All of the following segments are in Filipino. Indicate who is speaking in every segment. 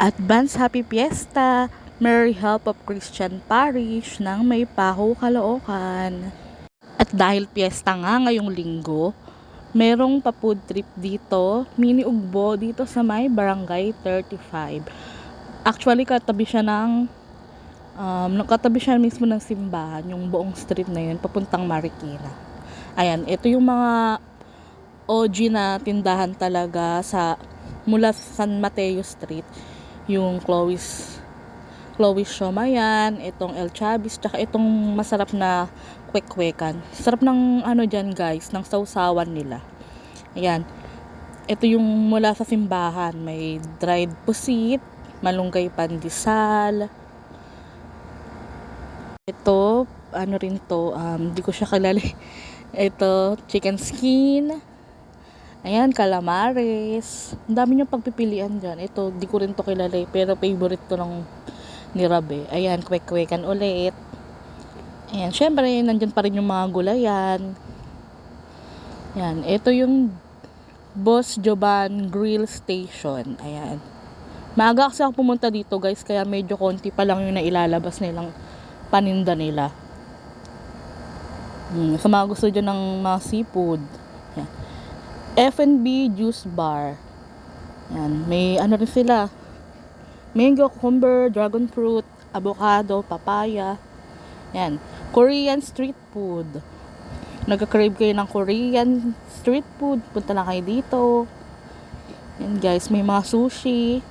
Speaker 1: Advance Happy Fiesta! Merry Help of Christian Parish ng May Paho, Caloocan. At dahil piyesta nga ngayong linggo, merong pa-food trip dito, mini ugbo dito sa may Barangay 35. Actually, katabi siya mismo ng simbahan, yung buong street na yun, papuntang Marikina. Ayan, ito yung mga OG na tindahan talaga mula sa San Mateo Street, yung Chloe's Siomayan, itong El Chavez, tsaka itong masarap na kwek-kwekan. Sarap ng dyan guys, ng sausawan nila. Ayan, ito yung mula sa simbahan, may dried pusit, malunggay pandesal. Ito, rin to, di ko siya kilala. Ito, chicken skin. Ayan, calamares. Ang dami niyong pagpipilian dyan. Ito, di ko rin to kilala pero favorite ko ng ni Rabe. Ayan, kwek-kwekan ulit. Ayan, syempre, nandyan pa rin yung mga gulayan. Ayan, ito yung Boss Joban Grill Station. Ayan. Maaga kasi ako pumunta dito guys, kaya medyo konti pa lang yung nailalabas nilang paninda nila. Sa mga gusto dyan ng mga seafood. Ayan. F&B Juice Bar. Ayan, may rin sila. Mango, cucumber, dragon fruit, avocado, papaya. Yan. Korean street food. Nagka-crave kayo ng Korean street food, punta lang kayo dito. Yan guys, may mga sushi.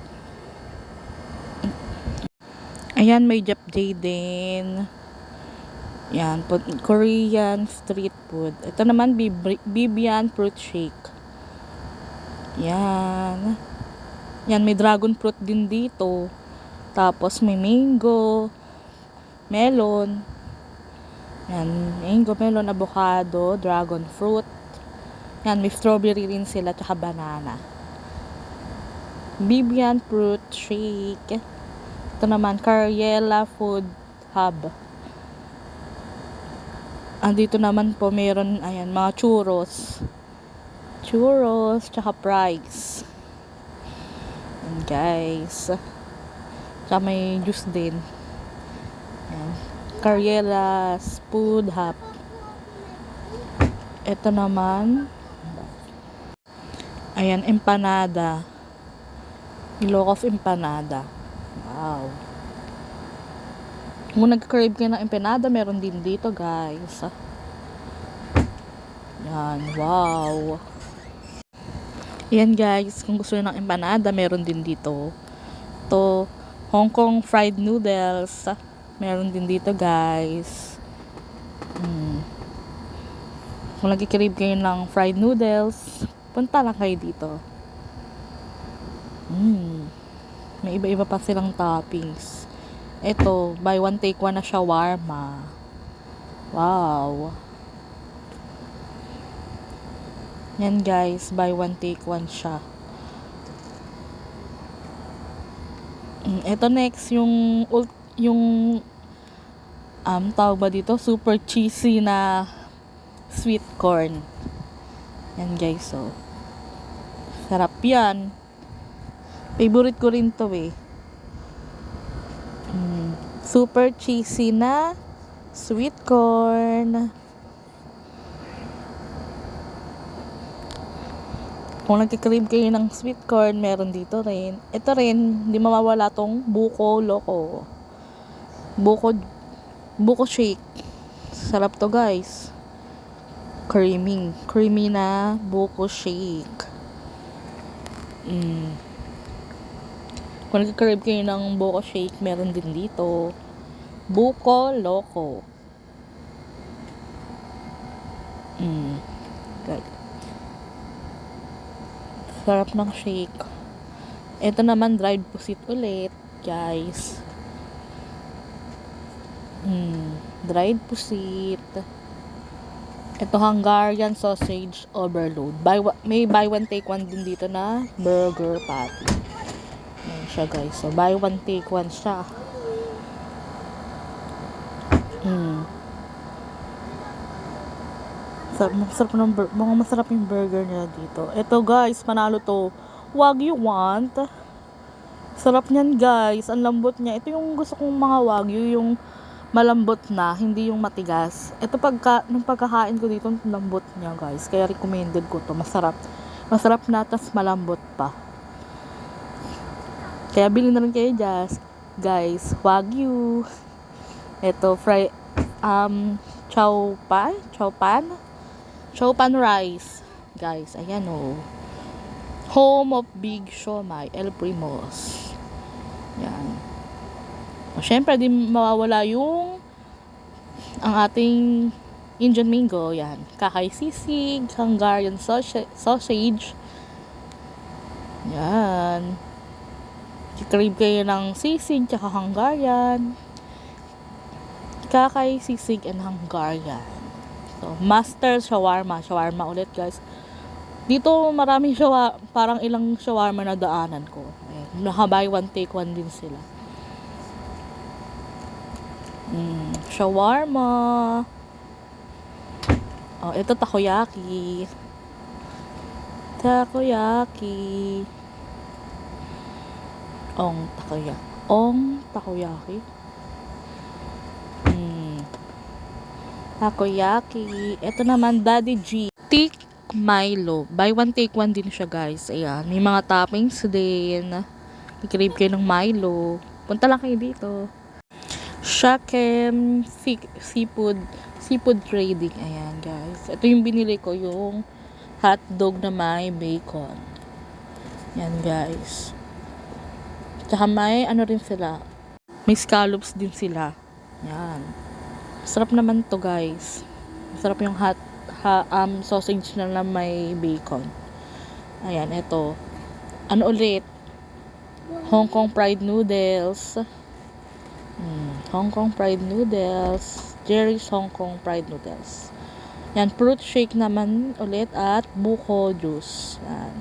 Speaker 1: Ayan, may Japjay din. Yan, Korean street food. Ito naman, Bibian fruit shake. Yan. Yan, may dragon fruit din dito. Tapos may mango, melon. Yan, mango, melon, avocado, dragon fruit. Yan, may strawberry rin sila, tsaka banana. Bibian fruit shake. Ito naman, Cariela Food Hub. Andito naman po meron, ayan, mga churros. Churros, tsaka fries. Ayan guys. Tsaka may juice din. Ayan. Cariela's Food Hub. Ito naman, ayan, empanada. Ilocos empanada. Wow. Kung nag-crave kayo ng empanada, meron din dito guys. Yan, wow. Yan guys, kung gusto nyo ng empanada, meron din dito. To Hong Kong fried noodles. Meron din dito guys. Kung nag-crave kayo ng fried noodles, punta lang kayo dito. May iba-iba pa silang toppings. Ito, buy one take one na shawarma. Wow. Yan guys, buy one take one siya. Ito next, yung tawag ba dito? Super cheesy na sweet corn. Yan guys, so. Sarap yan. Favorite ko rin to eh. Super cheesy na sweet corn. Kung nagkikrave kayo ng sweet corn, meron dito rin. Ito rin, hindi mawawala tong buko loco. Buko shake. Sarap to guys. Creamy na buko shake. Kung nagkikrave kayo ng buko shake, meron din dito. Buko loco. Good. Sarap ng shake. Ito naman, dried pusit ulit, guys. Dried pusit. Ito, Hungarian sausage overload. May buy one take one din dito na burger patty. Ayan siya guys. So, buy one take one siya. Masarap yung burger nila dito. Ito guys, panalo to. Wagyu want. Sarap niyan guys, ang lambot niya. Ito yung gusto kong mga wagyu, yung malambot na, hindi yung matigas. Ito nung pagkakain ko dito, ang lambot niya guys. Kaya recommended ko to, masarap. Masarap na, tas malambot pa. Kaya bilhin na rin kayo guys, wagyu. Ito, chow pan rice. Guys, ayan oh. Home of Big Siomai, El Primos. Yan. O, syempre, di mawawala yung ang ating Indian mango. Yan. Kakay sisig, Hungarian sausage. Yan. Kikrave kayo ng sisig, tsaka Hungarian. Kakay sisig and Hungarian. So, master shawarma. Shawarma ulit, guys. Dito maraming parang ilang shawarma na daanan ko. Ayan. Naka-buy one take one din sila. Shawarma. Oh, ito takoyaki. Takoyaki. Takoyaki. Takoyaki. Ito naman, Daddy G. Thick Milo. Buy one take one din siya guys. Ayan. May mga toppings din. I-crave kayo ng Milo. Punta lang kayo dito. Shakem seafood trading. Ayan guys. Ito yung binili ko. Yung hotdog na may bacon. Yan guys. Tsaka may ano rin sila. May scallops din sila. Yan. Sarap naman to guys. Sarap yung sausage na may bacon. Ayan, ito. Ano ulit? Hong Kong fried noodles. Hong Kong fried noodles. Jerry's Hong Kong fried noodles. Yan, fruit shake naman ulit at buko juice. Yan.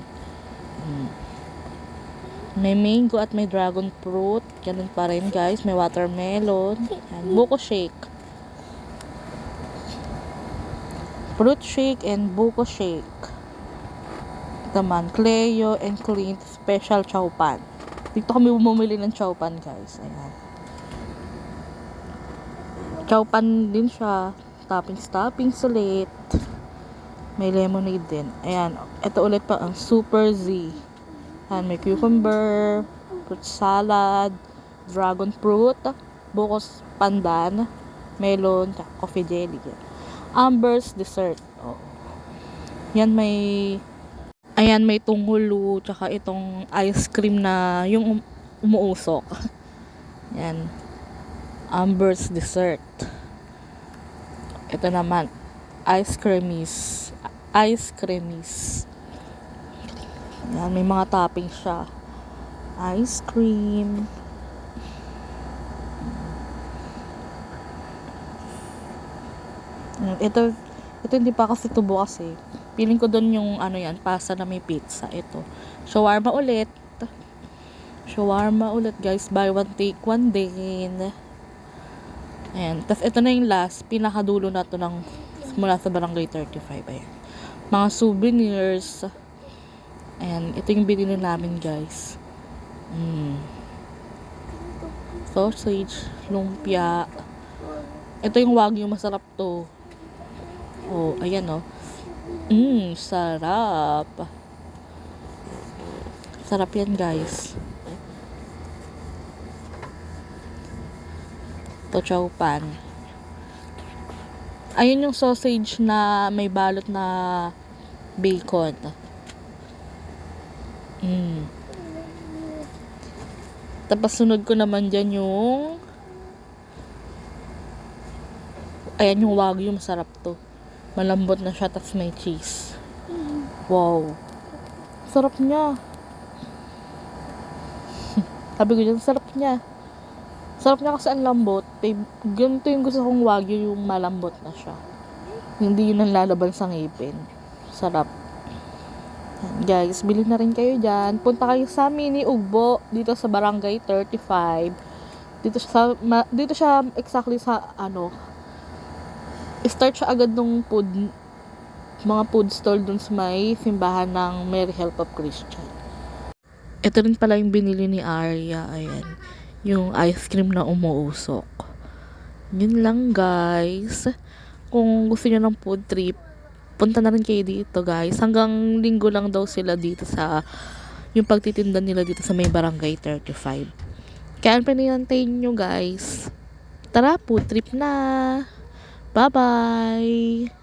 Speaker 1: May mango at may dragon fruit. Ganun pa rin guys. May watermelon. Yan, buko shake. Fruit shake and buko shake. Ito man, Cleo and Clint special chow pan. Dito kami bumili ng chow pan guys. Ayan. Chow pan din siya. Toppings ulit. May lemonade din. Ayan. Ito ulit pa ang Super Z. Ayan, may cucumber, fruit salad, dragon fruit, buko pandan, melon, coffee jelly. Amber's dessert. Oh. Yan may tunghulo, tsaka itong ice cream na yung umuusok. Yan. Amber's dessert. Ito naman, ice creamies. Yan, may mga toppings siya. Ice cream. Ito hindi pa kasi tubo kasi. Feeling ko doon yung pasta na may pizza. Ito. Shawarma ulit guys. Buy one take one din. Ayan. Tapos ito na yung last. Pinakadulo na to mula sa Barangay 35. Ayan. Mga souvenirs. Ayan. Ito yung binili namin guys. Sausage. Lumpia. Ito yung wagyu. Masarap to. Oh, ayan oh. Sarap. Sarap yan guys. Ito chow pan. Ayun yung sausage na may balot na bacon. Tapos sunod ko naman dyan yung ayan yung wagyu. Masarap to. Malambot na siya, tapos may cheese. Wow. Sarap niya. Sabi ko dyan, sarap niya. Sarap niya kasi ang lambot. Ganito yung gusto kong wagyu, yung malambot na siya. Hindi yun ang lalaban sa ngipin. Sarap. Yan, guys, bilhin na rin kayo dyan. Punta kayo sa Mini Ugbo, dito sa Barangay 35. Dito siya exactly sa start siya agad nung mga food stall dun sa may simbahan ng Mary Help of Christian. Ito rin pala yung binili ni Arya. Ayan. Yung ice cream na umuusok. Yun lang guys. Kung gusto niyo ng food trip, punta na rin kayo dito guys. Hanggang linggo lang daw sila dito sa yung pagtitinda nila dito sa may barangay 35. Kaya ano pa nilantayin nyo guys? Tara, food trip na! Bye-bye!